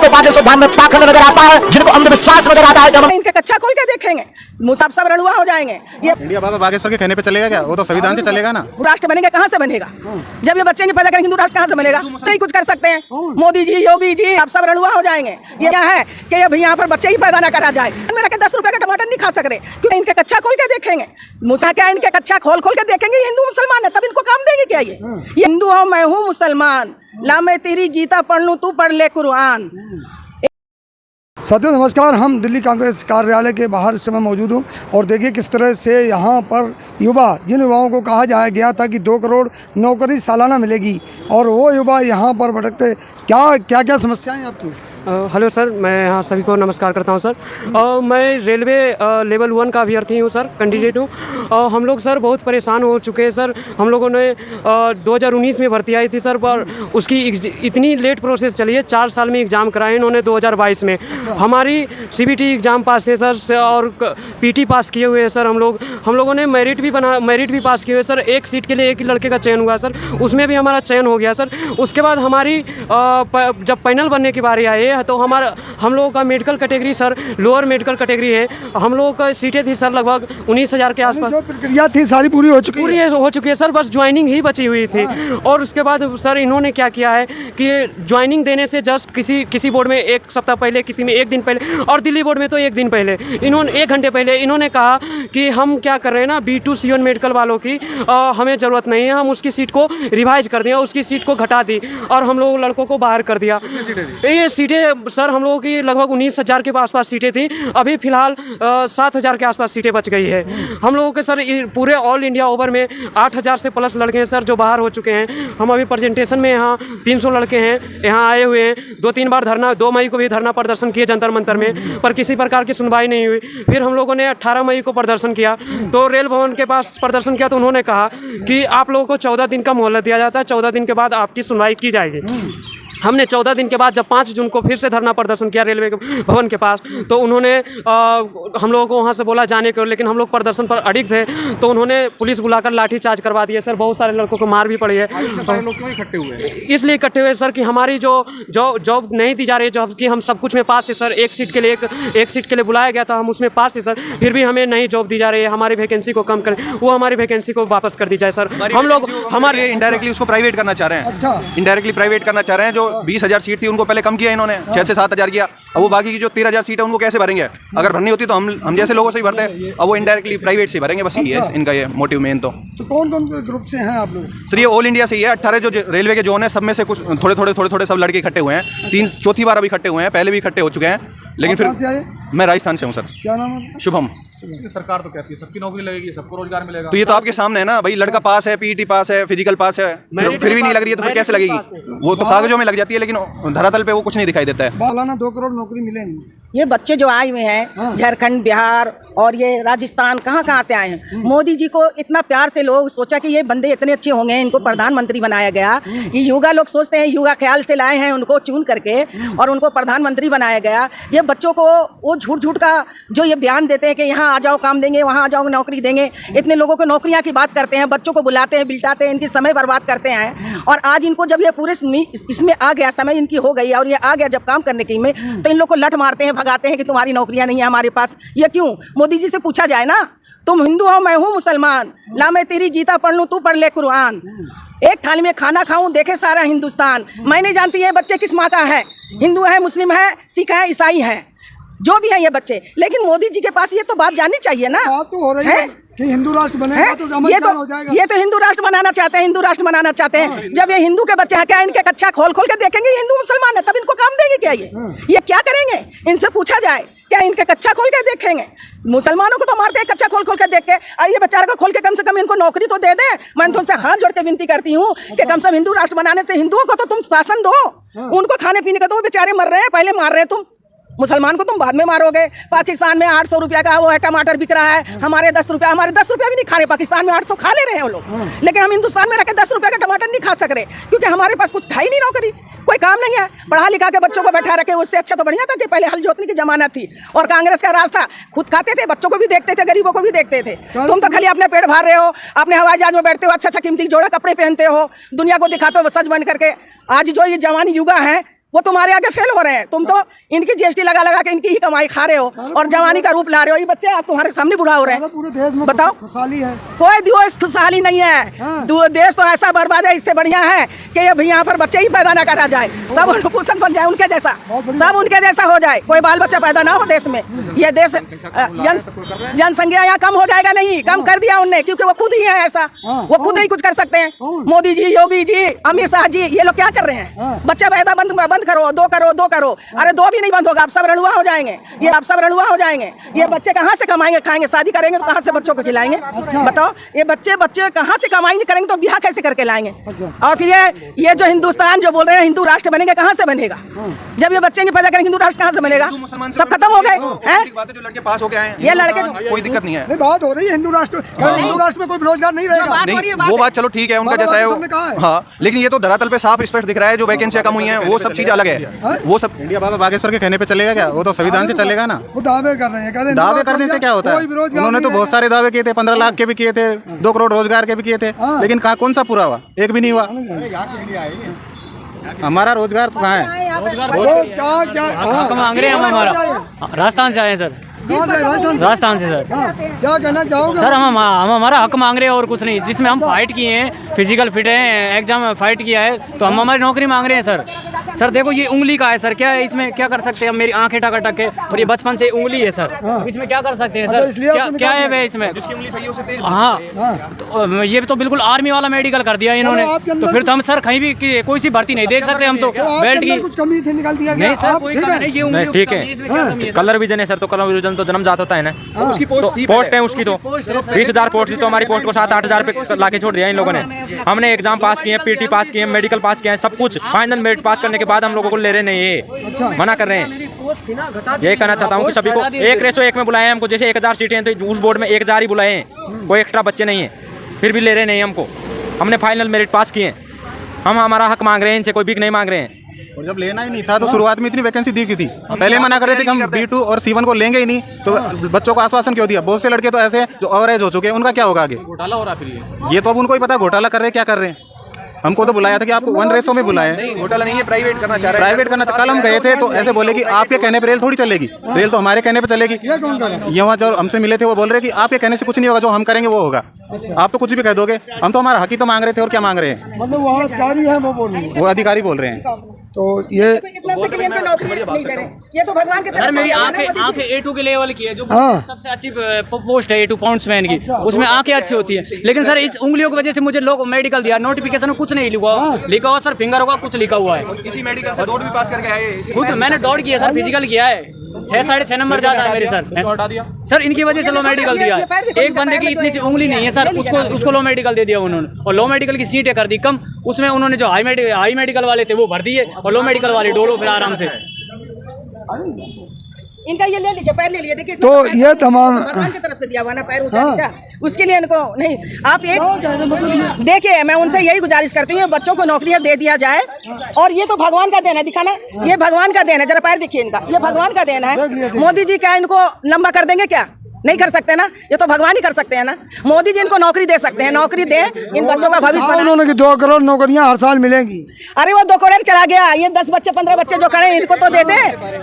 जिनको बातें सुधार में पाखंड नजर आता है, जिनको अंधविश्वास नजर आता है, जब इनके कच्चा खोल के देखेंगे मुसाफ सब रणुआ हो जाएंगे। ये इंडिया बाबा बागेश्वर के कहने पे चलेगा क्या? वो तो संविधान से चलेगा ना। राष्ट्र बनेगा कहाँ से बनेगा? जब ये बच्चे नहीं पैदा करेंगे हिंदू राष्ट्र कहाँ से बनेगा? नहीं कुछ कर सकते हैं मोदी जी, योगी जी, आप सब रणुआ हो जाएंगे। ये क्या है कि अभी यहाँ पर बच्चे ही पैदा ना करा जाए। मेरा 10 रुपए का टमाटर नहीं खा सक रहे क्योंकि इनके कच्चा खोल के देखेंगे। मूसा क्या इनके कच्चा खोल के देखेंगे हिंदू मुसलमान है, तब इनको काम देंगे क्या? ये हिंदू हो मैं हूँ मुसलमान, ला मैं तेरी गीता पढ़ लूँ तू पढ़ ले कुरान। साथियों नमस्कार, हम दिल्ली कांग्रेस कार्यालय के बाहर इस समय मौजूद हूँ और देखिए किस तरह से यहाँ पर जिन युवाओं को कहा जाया गया था कि 2 करोड़ नौकरी सालाना मिलेगी और वो युवा यहाँ पर भटकते क्या समस्याएं आपकी? हेलो सर, मैं यहाँ सभी को नमस्कार करता हूँ सर। मैं रेलवे लेवल 1 का अभ्यर्थी हूँ सर, कैंडिडेट हूँ। हम लोग सर बहुत परेशान हो चुके हैं सर। हम लोगों ने 2019 में भर्ती आई थी सर, पर उसकी इतनी लेट प्रोसेस चली है। 4 साल में एग्ज़ाम कराए इन्होंने 2022 में। हमारी CBT एग्ज़ाम पास है सर और PT पास किए हुए हैं सर। हम लोगों ने मेरिट भी पास किए हुए सर। एक सीट के लिए एक ही लड़के का चयन हुआ सर, उसमें भी हमारा चयन हो गया सर। उसके बाद हमारी जब फाइनल बनने की बारी आई तो हम लोगों का medical category sir lower medical category है। हम लोगों का सीटें थी सर लगभग 19,000 के आसपास। जो प्रक्रिया थी सारी पूरी हो चुकी है सर, बस ज्वाइनिंग ही बची हुई थी। और उसके बाद सर इन्होंने क्या किया है कि ज्वाइनिंग देने से जस्ट किसी बोर्ड में 1 सप्ताह पहले, किसी में 1 दिन पहले और दिल्ली बोर्ड में तो 1 दिन पहले, इन्होंने 1 घंटे पहले इन्होंने कहा कि हम क्या कर रहे हैं ना, B2C1 मेडिकल वालों की हमें ज़रूरत नहीं है, हम उसकी सीट को रिवाइज कर दें। उसकी सीट को घटा दी और हम लोग लड़कों को बाहर कर दिया। ये सीटें सर हम लोगों की लगभग 19,000 के आसपास सीटें थी। अभी फिलहाल 7,000 के आसपास सीटें बच गई है। हम लोगों के सर पूरे ऑल इंडिया ओवर में 8,000 से प्लस लड़के हैं सर जो बाहर हो चुके हैं। हम अभी प्रेजेंटेशन में यहाँ 300 लड़के हैं यहाँ आए हुए हैं। 2-3 बार 2 मई को भी धरना प्रदर्शन किए जंतर मंतर में, पर किसी प्रकार की सुनवाई नहीं हुई। फिर हम लोगों ने 18 मई को प्रदर्शन किया तो रेल भवन के पास प्रदर्शन किया तो उन्होंने कहा कि आप लोगों को 14 दिन का मोहलत दिया जाता है, 14 दिन के बाद आपकी सुनवाई की जाएगी। हमने 14 दिन के बाद जब 5 जून को फिर से धरना प्रदर्शन किया रेलवे भवन के पास तो उन्होंने हम लोगों को वहाँ से बोला जाने को, लेकिन हम लोग प्रदर्शन पर अड़िग थे तो उन्होंने पुलिस बुलाकर लाठीचार्ज करवा दिया सर। बहुत सारे लड़कों को मार भी पड़ी है। सारे लोग क्यों इकट्ठे हुए हैं? इसलिए इकट्ठे हुए सर कि हमारी जो जॉब नहीं दी जा रही है, जॉब की हम सब कुछ में पास है सर। एक सीट के लिए बुलाया गया था, हम उसमें पास है सर, फिर भी हमें नई जॉब दी जा रही है। हमारी वैकेंसी को कम करें, वो हमारी वैकेंसी को वापस कर दी जाए सर। हम लोग हमारे इनडायरेक्टली उसको प्राइवेट करना चाह रहे हैं। अच्छा, इनडायरेक्टली प्राइवेट करना चाह रहे हैं। जो 20,000 सीट थी उनको पहले कम किया इन्होंने, 6 से 7,000 किया। अब वो बाकी की जो 13,000 सीट है उनको कैसे भरेंगे? अगर भरनी होती तो हम जैसे लोगों से ही भरते हैं। अब वो इनडायरेक्टली प्राइवेट से भरेंगे, बस यही है इनका ये मोटिव मेन। तो कौन ग्रुप से हैं आप लोग? सर ये ऑल इंडिया से ही है। 18 जो रेलवे के जोन है सब में से कुछ थोड़े सब लड़के इकट्ठे हुए हैं। चौथी बार अभी इकट्ठे हुए हैं, पहले भी इकट्ठे हो चुके हैं। लेकिन फिर मैं राजस्थान से हूँ सर। क्या नाम है? शुभम। सरकार तो कहती है सबकी नौकरी लगेगी, सबको रोजगार मिलेगा। तो ये तो आपके सामने है ना भाई, लड़का पास है, PET पास है, फिजिकल पास है, फिर भी नहीं लग रही है तो फिर कैसे लगेगी? वो तो कागजों में लग जाती है लेकिन धरातल पे वो कुछ नहीं दिखाई देता है। सालाना 2 करोड़ नौकरी मिलेंगी। ये बच्चे जो आए हुए हैं झारखंड, बिहार और ये राजस्थान कहाँ से आए हैं। मोदी जी को इतना प्यार से लोग सोचा कि ये बंदे इतने अच्छे होंगे, इनको प्रधानमंत्री बनाया गया। ये युवा लोग सोचते हैं, युवा ख्याल से लाए हैं उनको चुन करके और उनको प्रधानमंत्री बनाया गया। ये बच्चों को वो झूठ का जो ये बयान देते हैं कि यहाँ आ जाओ काम देंगे, वहाँ आ जाओ नौकरी देंगे। इतने लोगों को नौकरियाँ की बात करते हैं, बच्चों को बुलाते हैं, बिल्टाते हैं, इनकी समय बर्बाद करते हैं। और आज इनको जब ये पूरे इसमें आ गया, समय इनकी हो गई और ये आ गया जब काम करने की में, तो इन लोग को लठ मारते हैं, भगाते हैं कि तुम्हारी नौकरियां नहीं है हमारे पास। ये क्यों? मोदी जी से पूछा जाए ना, तुम हिंदू हो मैं हूँ मुसलमान, ला मैं तेरी गीता पढ़ लूँ तू पढ़ ले कुरान। एक थाली में खाना खाऊं देखे सारा हिंदुस्तान। मैं नहीं जानती ये बच्चे किस माँ का है, हिंदू है, मुस्लिम है, सिख है, ईसाई है, जो भी है ये बच्चे। लेकिन मोदी जी के पास ये तो बात जाननी चाहिए ना। बात तो हो रही है कि हिंदू राष्ट्र बनेगा तो हो जाएगा। ये तो हिंदू राष्ट्र बनाना चाहते हैं, हिंदू राष्ट्र बनाना चाहते हैं। जब ये हिंदू के बच्चे हैं, क्या इनके कच्चा खोल के देखेंगे हिंदू मुसलमान है, तब इनको काम देंगे क्या? ये क्या करेंगे? इनसे पूछा जाए क्या इनके कच्चा खोल के देखेंगे? मुसलमानों को तो मारते हैं कच्चा खोल के देख के। ये बेचारा को खोल के कम से कम इनको नौकरी तो दे दें। मैं तुमसे हाथ जोड़ के विनती करती हूँ कि कम से कम हिंदू राष्ट्र बनाने से हिंदुओं को तो तुम शासन दो। उनको खाने पीने का तो वो बेचारे मर रहे हैं, पहले मार रहे हैं तुम। मुसलमान को तुम बाद में मारोगे। पाकिस्तान में 800 रुपया का वो है टमाटर बिक रहा है, हमारे 10 रुपया, हमारे 10 रुपया भी नहीं खा रहे। पाकिस्तान में 800 खा ले रहे हैं वो लोग, लेकिन हम हिंदुस्तान में रह के 10 रुपया का टमाटर नहीं खा सक रहे क्योंकि हमारे पास कुछ था ही नहीं, नौकरी कोई काम नहीं है। पढ़ा लिखा के बच्चों को बैठा रखे, उससे अच्छा तो बढ़िया था कि पहले हल जोतने की जमानत थी और कांग्रेस का राज था। खुद खाते थे, बच्चों को भी देखते थे, गरीबों को भी देखते थे। तुम तो खाली अपने पेट भर रहे हो, अपने हवाई जहाज में बैठते हो, अच्छा अच्छा कीमती जोड़ा कपड़े पहनते हो, दुनिया को दिखाते हो सच बन करके। आज जो ये जवान युवा है वो तुम्हारे आगे फेल हो रहे हैं। तुम तो इनकी जीएसटी लगा लगा के इनकी ही कमाई खा रहे हो और जवानी का रूप ला रहे हो। ये बच्चे आप तुम्हारे सामने बुढ़ा हो रहे हैं। पूरे देश में बताओ, खुशहाली है? कोई देश खुशहाली नहीं है। देश तो ऐसा बर्बाद है, इससे बढ़िया है कि अब यहाँ पर बच्चे ही पैदा ना करा जाए, सब अनुकुशल बन जाए उनके जैसा, सब उनके जैसा हो जाए, कोई बाल बच्चा पैदा ना हो देश में। ये देश जनसंख्या यहाँ कम हो जाएगा नहीं, कम कर दिया उनने, क्योंकि वो खुद ही है ऐसा, वो खुद नहीं कुछ कर सकते हैं। मोदी जी, योगी जी, अमित शाह जी, ये लोग क्या कर रहे हैं? बच्चे पैदा बंद करो, दो करो। अरे दो भी नहीं बंद होगा, आप सब रड़ुआ हो जाएंगे। ये आप सब रड़ुआ हो जाएंगे। ये बच्चे कहाँ से कमाएंगे खाएंगे? शादी करेंगे तो कहाँ से बच्चों को खिलाएंगे? बताओ, ये बच्चे कहाँ से कमाएंगे करेंगे तो ब्याह कैसे करके लाएंगे? और फिर ये जो हिंदुस्तान जो बोल रहे हैं हिंदू राष्ट्र बनेगा, कहाँ से बनेगा? जब ये बच्चे नहीं पैदा करेंगे हिंदू राष्ट्र कहाँ से बनेगा? सब खत्म हो गए हैं। जो लड़के पास हो गए हैं, ये लड़के कोई दिक्कत नहीं है। नहीं, बात हो रही है हिंदू राष्ट्र, हिंदू राष्ट्र में कोई बेरोजगार नहीं रहेगा। नहीं, वो बात चलो ठीक है, उनका जैसा है हाँ, लेकिन ये तो धरातल पे साफ स्पष्ट दिख रहा है। जो वैकेंसियां कम हुई हैं वो सब चीज अलग है। वो सब इंडिया बाबा बागेश्वर के कहने पे चलेगा क्या? वो तो संविधान से चलेगा ना। वो दावे कर रहे हैं, दावे करने से क्या होता है? उन्होंने तो बहुत सारे दावे किए थे, 15 लाख के भी किए थे, 2 करोड़ रोजगार के भी किए थे, लेकिन कहाँ कौन सा पूरा हुआ? एक भी नहीं हुआ। हमारा रोजगार तो कहाँ है? हक मांग रहे हैं हम, हमारा राजस्थान से आए हैं सर। राजस्थान से सर। क्या कहना चाहोगे सर? हम हमारा हक मांग रहे हैं और कुछ नहीं। जिसमें हम फाइट किए हैं, फिजिकल फिट है, एग्जाम में फाइट किया है, तो हम हमारी नौकरी मांग रहे हैं सर। सर देखो, ये उंगली का है सर, क्या है इसमें? क्या कर सकते हैं? मेरी आंखें टक के, और ये बचपन से उंगली है सर, इसमें क्या कर सकते हैं सर? क्या है वे इसमें? जिसकी उंगली सही है उसे तेज। हाँ, तो ये तो बिल्कुल आर्मी वाला मेडिकल कर दिया इन्होंने। तो फिर तो हम सर कहीं भी कोई सी भर्ती नहीं देख सकते हम तो। बेल्ट की कुछ कमी थी, निकाल दिया नहीं सर, कोई कमी नहीं। ये उंगली ठीक है, कलर विजन है सर, तो कलर विजन तो जन्मजात होता है ना। उसकी पोस्ट है उसकी, तो 20,000 पोस्ट थी, तो हमारी पोस्ट को 7-8 हज़ार पे लाके छोड़ दिया इन लोगों ने। हमने एग्जाम पास किए, पीटी पास किए, मेडिकल पास किए, सब कुछ फाइनल मेरिट पास करने के बाद हम लोगों को ले रहे नहीं, ये मना कर रहे हैं। यही कहना चाहता हूँ कि सभी को 1:1 में बुलाए हमको। जैसे 1000 सीटें हैं तो उस बोर्ड में 1000 ही बुलाए हैं, कोई एक्स्ट्रा बच्चे नहीं है, फिर भी ले रहे नहीं हमको। हमने फाइनल मेरिट पास किए, हम हमारा हक मांग रहे हैं, इनसे कोई भीख नहीं मांग रहे हैं। और जब लेना ही नहीं था तो शुरुआत में इतनी वैकेंसी दी क्यों थी? पहले मना कर रहे थे कि हम B2 और C1 को लेंगे ही नहीं, तो बच्चों को आश्वासन क्यों दिया? बहुत से लड़के तो ऐसे हैं जो ओवरेज हो चुके हैं, उनका क्या होगा आगे? घोटाला हो रहा है फिर ये तो अब उनको ही पता है घोटाला कर रहे हैं, क्या कर रहे हैं। हमको तो बुलाया था कि आपको 1 में बुलाए। नहीं, घोटाला नहीं है, प्राइवेट करना चाह रहे हैं। प्राइवेट करना। कल हम गए थे तो ऐसे बोले कि आपके कहने पे रेल थोड़ी चलेगी, रेल तो हमारे कहने पे चलेगी। ये वहाँ जो हमसे मिले थे वो बोल रहे कि आपके कहने से कुछ नहीं होगा, जो हम करेंगे वो होगा। आप तो कुछ भी कह दोगे, हम तो हमारा हक ही तो मांग रहे थे, और क्या मांग रहे हैं? मतलब वो अधिकारी है, वो बोल रहे हैं, वो अधिकारी बोल रहे हैं। तो ये इतना से क्लियर पे नौकरी नहीं दे रहे। ये तो भगवान की तरफ सर मेरी से है ना, आंखें A2 के लेवल की है, जो हाँ। सबसे अच्छी पोस्ट है A2 पॉइंट्समैन की, उसमें आंखें अच्छी होती है। लेकिन सर इस उंगलियों की वजह से मुझे लोग मेडिकल दिया, नोटिफिकेशन में कुछ नहीं लिखा हुआ सर, फिंगर होगा कुछ लिखा हुआ है। इसी मेडिकल से दौड़ भी पास करके आए। खुद मैंने दौड़ किया सर, फिजिकल किया है, 6-6.5 नंबर ज्यादा है मेरे सर। सर इनकी वजह से लो मेडिकल दिया है। एक बंदे की इतनी सी उंगली नहीं है सर, उसको लो मेडिकल दे दिया उन्होंने, और लो मेडिकल की सीटें कर दी कम। उसमें उन्होंने जो हाई मेडिकल वाले थे वो भर दिए, और लो मेडिकल वाले डोलो फिर आराम से। इनका ये ले लीजिए, पैर ले लीजिए। देखिए तो ये तमाम भगवान की तरफ से दिया हुआ ना, पैर ऊंचा, उसके लिए इनको नहीं। आप एक देखिए, मैं उनसे यही गुजारिश करती हूँ, बच्चों को नौकरियां दे दिया जाए। और ये तो भगवान का देन है, दिखाना, ये भगवान का देन है। जरा पैर देखिए इनका, ये भगवान का देन है। मोदी जी क्या इनको लंबा कर देंगे? क्या नहीं कर सकते ना, ये तो भगवान ही कर सकते हैं ना। मोदी जी इनको नौकरी दे सकते हैं, नौकरी दे, इन बच्चों का भविष्य बनाए। उन्होंने 2 करोड़ नौकरियां हर साल मिलेंगी। अरे वो 2 करोड़ चला गया, ये 10 बच्चे 15 बच्चे जो खड़े हैं इनको तो दे दे,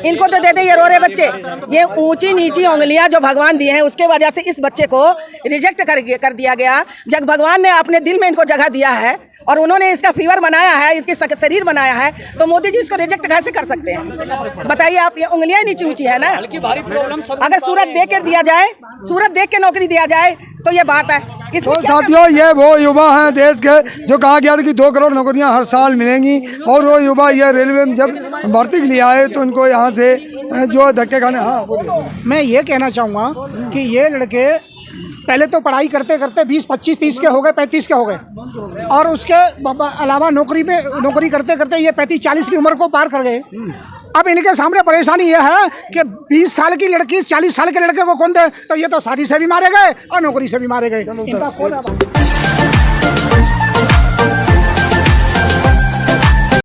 इनको तो दे दे। ये रो रहे बच्चे, ये ऊंची नीची उंगलियां जो भगवान दिए हैं उसके वजह से इस बच्चे को रिजेक्ट कर दिया गया। जब भगवान ने अपने दिल में इनको जगह दिया है और उन्होंने इसका फीवर बनाया है, इसके शरीर बनाया है, तो मोदी जी इसको रिजेक्ट कैसे कर सकते हैं? बताइए आप। ये उंगलियां नीची ऊंची है ना। अगर सूरत देख के दिया जाए, सूरत देख के नौकरी दिया जाए तो ये बात है। तो साथियों, ये वो युवा हैं देश के, जो कहा गया था कि 2 करोड़ नौकरियां हर साल मिलेंगी, और वो युवा ये रेलवे में जब भर्ती के लिए आए तो इनको यहाँ से जो धक्के खाने। हाँ बोलिए। मैं ये कहना चाहूँगा कि ये लड़के पहले तो पढ़ाई करते करते 20, 25, 30 के हो गए, 35 के हो गए, और उसके अलावा नौकरी करते करते ये 35, 40 की उम्र को पार कर गए। अब इनके सामने परेशानी यह है कि 20 साल की लड़की 40 साल के लड़के को कौन दे? तो ये तो शादी से भी मारे गए और नौकरी से भी मारे गए। इनका कौन है?